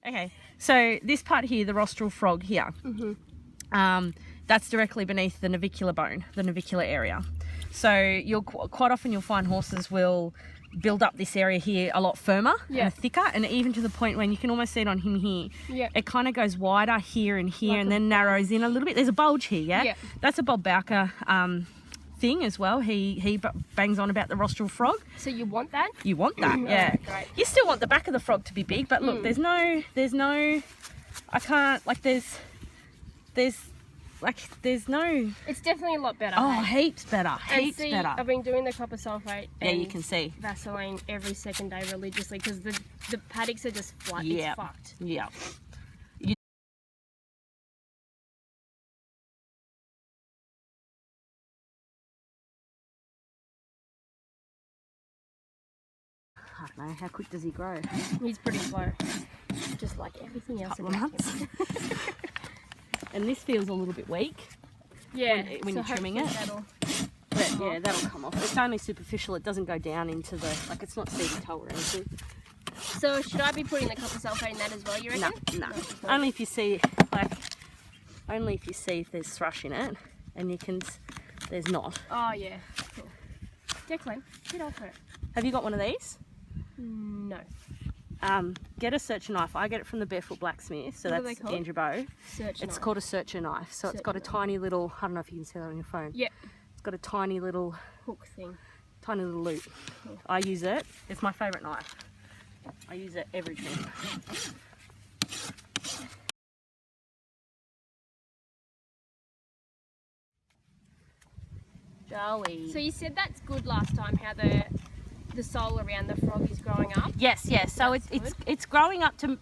Okay, so this part here, the rostral frog here, that's directly beneath the navicular bone, the navicular area. So you'll quite often you'll find horses will build up this area here a lot firmer and thicker, and even to the point when you can almost see it on him here. Yeah. It kind of goes wider here and here, like and then narrows in a little bit. There's a bulge here, yeah? That's a Bob Bowker thing as well. He bangs on about the rostral frog. So you want that? You want that, yeah. Great. You still want the back of the frog to be big, but look, there's no, I can't, like there's no... It's definitely a lot better. Oh, heaps better, heaps better. I've been doing the copper sulfate and you can see Vaseline every second day religiously because the paddocks are just flat. It's fucked. Yeah. I don't know, how quick does he grow? He's pretty slow, just like everything else. Couple of months. And this feels a little bit weak. Yeah, when you're trimming it. But yeah, that'll come off. It's only superficial. It doesn't go down into the, like, it's not seedy toe or anything. So should I be putting the copper sulfate in that as well, you reckon? No. Only if you see, like, if there's thrush in it, and you can, there's not. Oh yeah, cool. Declan, get off it. Have you got one of these? No. Get a searcher knife. I get it from the Barefoot Blacksmith, so what that's Andrew Bow. It's called a searcher knife. So it's got a tiny little, I don't know if you can see that on your phone. Yep. It's got a tiny little hook thing. Tiny little loop. Cool. I use it. It's my favourite knife. I use it every trim. Joey. So you said that's good last time, how the sole around the frog is growing up? Yes. So it's growing up to,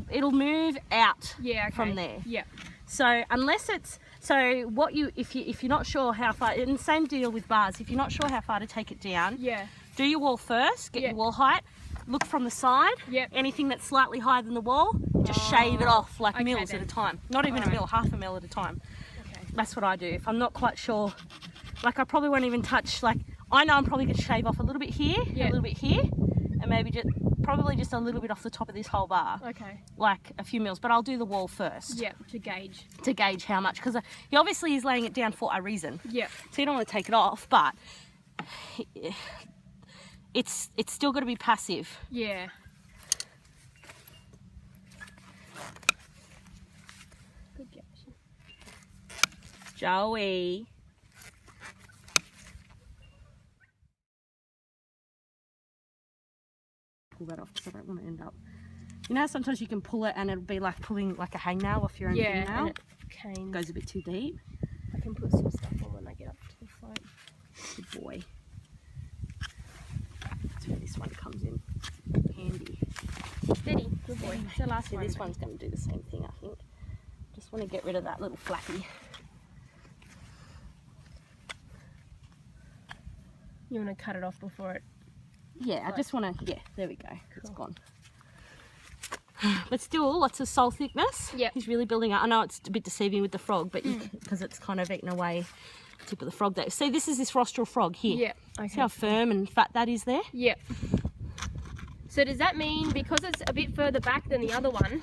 it'll move out from there. Yeah. So unless it's, if you're not sure how far, and same deal with bars, if you're not sure how far to take it down, do your wall first, get your wall height, look from the side, anything that's slightly higher than the wall, just shave it off like mils at a time. Not even a mil, half a mil at a time. Okay. That's what I do. If I'm not quite sure, like I probably won't even touch, like I know I'm probably going to shave off a little bit here, a little bit here, and maybe probably just a little bit off the top of this whole bar. Okay. Like a few mils, but I'll do the wall first. Yeah, to gauge. To gauge how much, because he obviously is laying it down for a reason. Yeah. So you don't want to take it off, but it's still got to be passive. Yeah. Good gauge. Joey. Pull that off because I don't want to end up, you know how sometimes you can pull it and it'll be like pulling like a hangnail off your own fingernail? And it goes a bit too deep. I can put some stuff on when I get up to the float. Good boy. That's where this one comes in handy. Steady, good boy. So last one. This one's going to do the same thing, I think. Just want to get rid of that little flappy. You want to cut it off before it? Yeah, I just want to, there we go. Cool. It's gone. But still, lots of sole thickness. Yeah. He's really building up. I know it's a bit deceiving with the frog, but because it's kind of eaten away the tip of the frog there. See, this is this rostral frog here. Yeah. Okay. See how firm and fat that is there? Yeah. So does that mean, because it's a bit further back than the other one,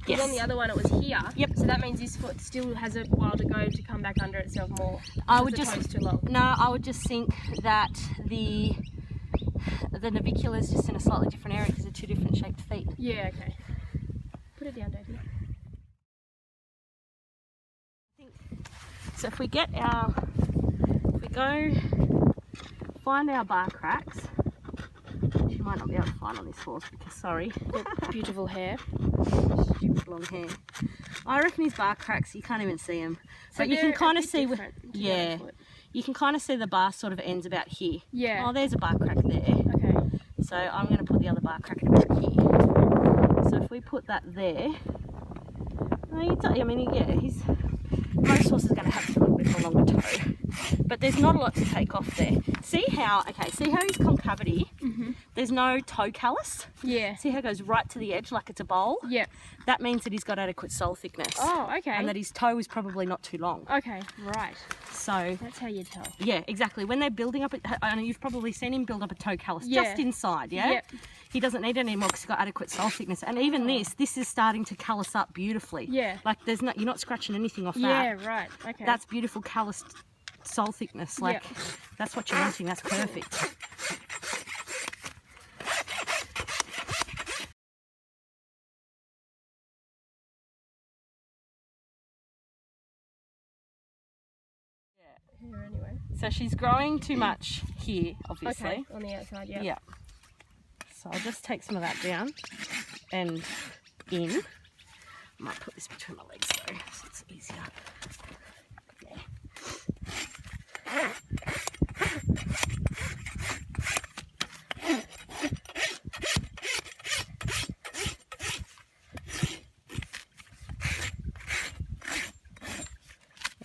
because on the other one it was here, so that means this foot still has a while to go to come back under itself more? I would just, I would just think that the navicular is just in a slightly different area because they're two different shaped feet. Yeah, okay. Put it down, David. So if we go find our bar cracks, which you might not be able to find on this horse because, sorry. Beautiful hair. Stupid long hair. I reckon his bar cracks, you can't even see them. So but you can kind of see, you can kind of see the bar sort of ends about here. Yeah. Oh, there's a bar crack there. Okay. So I'm going to put the other bar crack about here. So if we put that there, I mean, most horses are going to have a little bit of a longer toe, but there's not a lot to take off there. See how his concavity, there's no toe callus. Yeah. See how it goes right to the edge like it's a bowl? Yeah. That means that he's got adequate sole thickness. Oh, okay. And that his toe is probably not too long. Okay, right. So that's how you tell. Yeah, exactly. When they're building up, I know you've probably seen him build up a toe callus just inside, yeah? Yep. He doesn't need it anymore because he's got adequate sole thickness. And even this is starting to callus up beautifully. Yeah. Like you're not scratching anything off that. Yeah, right. Okay. That's beautiful calloused sole thickness. Like that's what you're wanting. That's perfect. Here anyway. So she's growing too much here, obviously. Okay, on the outside, yeah. Yeah. So I'll just take some of that down and in. I might put this between my legs though, so it's easier. Yeah,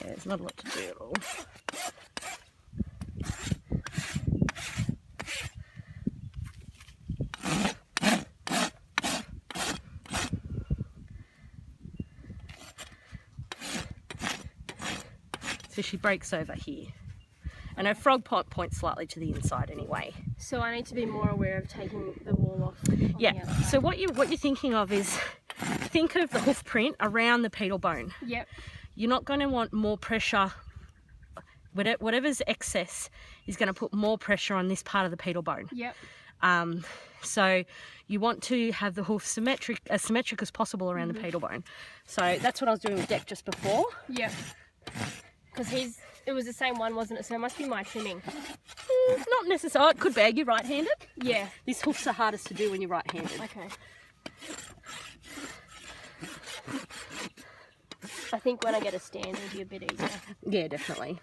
there's not a lot to do at all. So she breaks over here. And her frog pot points slightly to the inside anyway. So I need to be more aware of taking the wall off. Yeah. So what you're thinking of is think of the hoof print around the pedal bone. Yep. You're not going to want more pressure. Whatever's excess is going to put more pressure on this part of the pedal bone. Yep. So you want to have the hoof as symmetric as possible around the pedal bone. So that's what I was doing with Deck just before. Yep. Because it was the same one, wasn't it? So it must be my trimming. Not necessarily. It could be. Are you right-handed? Yeah. These hoofs are hardest to do when you're right-handed. Okay. I think when I get a stand, it'll be a bit easier. Yeah, definitely.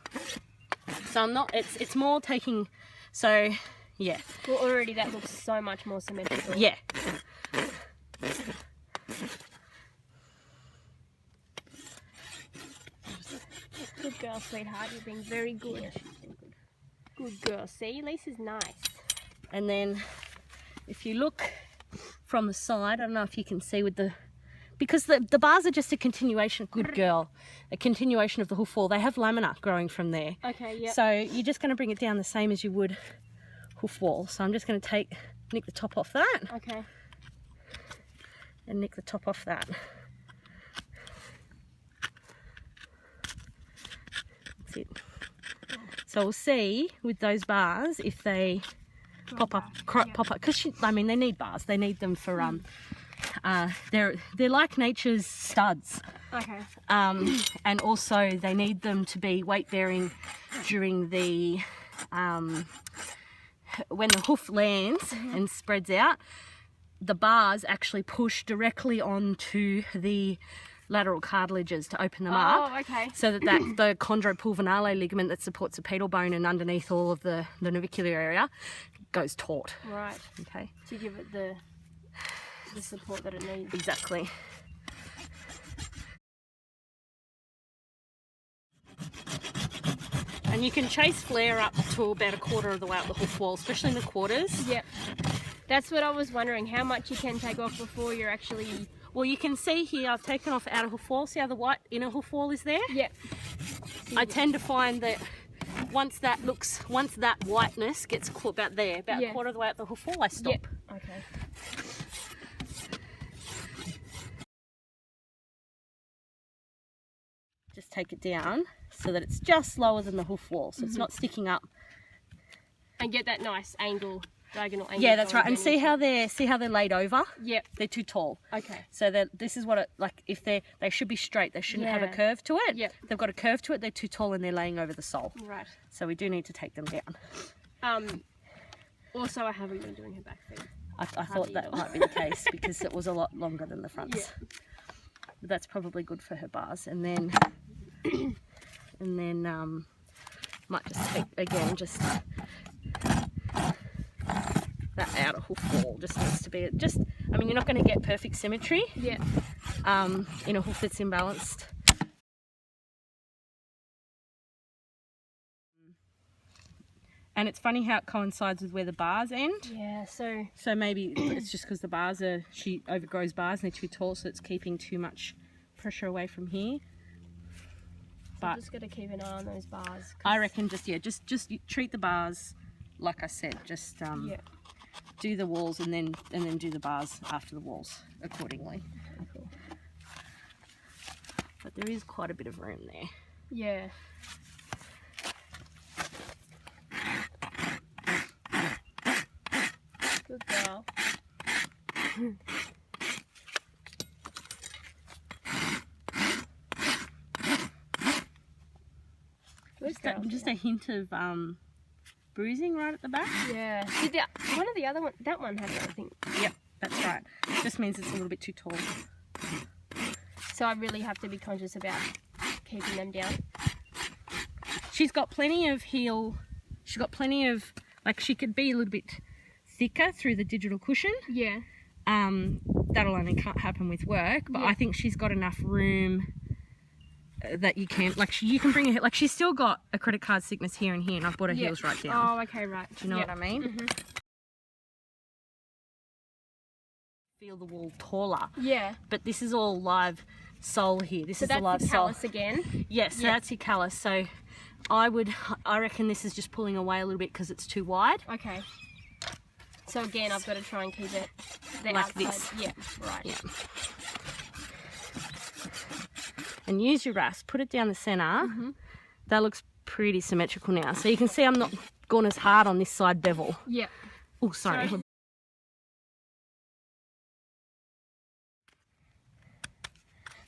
So I'm not. It's more taking. So yeah. Well, already that looks so much more symmetrical. Yeah. Good girl, sweetheart. You're being very good. Yeah, she's been good. Good girl. See, Lisa's nice. And then, if you look from the side, I don't know if you can see with the, because the bars are just a continuation. Good girl, a continuation of the hoof wall. They have lamina growing from there. Okay. Yeah. So you're just going to bring it down the same as you would hoof wall. So I'm just going to nick the top off that. Okay. And nick the top off that. It. So we'll see with those bars if they pop up, because I mean they need bars. They need them for they're like nature's studs. Okay. And also they need them to be weight bearing during the when the hoof lands and spreads out. The bars actually push directly onto the lateral cartilages to open them up. Okay. So that the chondropulvinale ligament that supports the pedal bone and underneath all of the navicular area goes taut. Right. Okay. To give it the support that it needs. Exactly. And you can chase flare up to about 1/4 of the way up the hoof wall, especially in the quarters. Yep. That's what I was wondering, how much you can take off before you're actually... Well, you can see here I've taken off outer hoof wall. See how the white inner hoof wall is there? Yep. I tend to find that once that whiteness gets caught about there, about 1/4 of the way up the hoof wall, I stop. Yep. Okay. Just take it down so that it's just lower than the hoof wall, so it's not sticking up. And get that nice angle. Diagonal angle. Yeah, that's right. And see how they're laid over? Yep. They're too tall. Okay. So this is what it, like, if they should be straight. They shouldn't have a curve to it. Yep. They've got a curve to it. They're too tall and they're laying over the sole. Right. So we do need to take them down. Also, I haven't been doing her back feet. I thought that might be the case because it was a lot longer than the fronts. Yeah. But that's probably good for her bars. And then might just take again just that outer hoof wall just needs to be I mean, you're not going to get perfect symmetry in a hoof that's imbalanced. And it's funny how it coincides with where the bars end. Yeah, so maybe it's just because the bars she overgrows bars, and they're too tall, so it's keeping too much pressure away from here. But I'm just got to keep an eye on those bars. I reckon just treat the bars like I said. Just do the walls and then do the bars after the walls accordingly. Okay, cool. But there is quite a bit of room there. Yeah. Good girl. Just a hint of bruising right at the back. Yeah. Did one of the other one? That one had it, I think. Yep, that's right. Just means it's a little bit too tall. So I really have to be conscious about keeping them down. She's got plenty of heel. She's got plenty of, like, she could be a little bit thicker through the digital cushion. Yeah. That'll only happen with work, but I think she's got enough room that you can, like, you can bring her, like, she's still got a credit card thickness here and here, and I've brought her heels right down. Oh, okay, right. Do you know what I mean? Feel the wall taller. Yeah. But this is all live sole here. This is the live sole. sole. Callous again. Yes, so that's your callous. So I reckon this is just pulling away a little bit because it's too wide. Okay. So again, I've got to try and keep it like outside. This. Yeah, right. Yeah. And use your rasp. Put it down the centre. That looks pretty symmetrical now. So you can see I'm not going as hard on this side bevel. Yeah. Oh, sorry.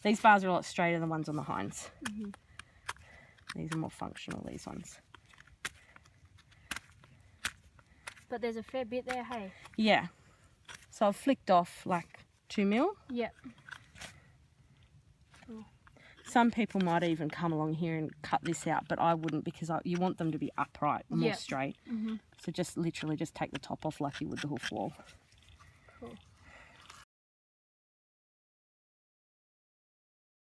These bars are a lot straighter than the ones on the hinds. These are more functional, these ones. But there's a fair bit there, hey? Yeah. So I've flicked off like 2 mil. Yeah. Some people might even come along here and cut this out, but I wouldn't, because you want them to be upright, more straight. So just literally just take the top off like you would the hoof wall. Cool.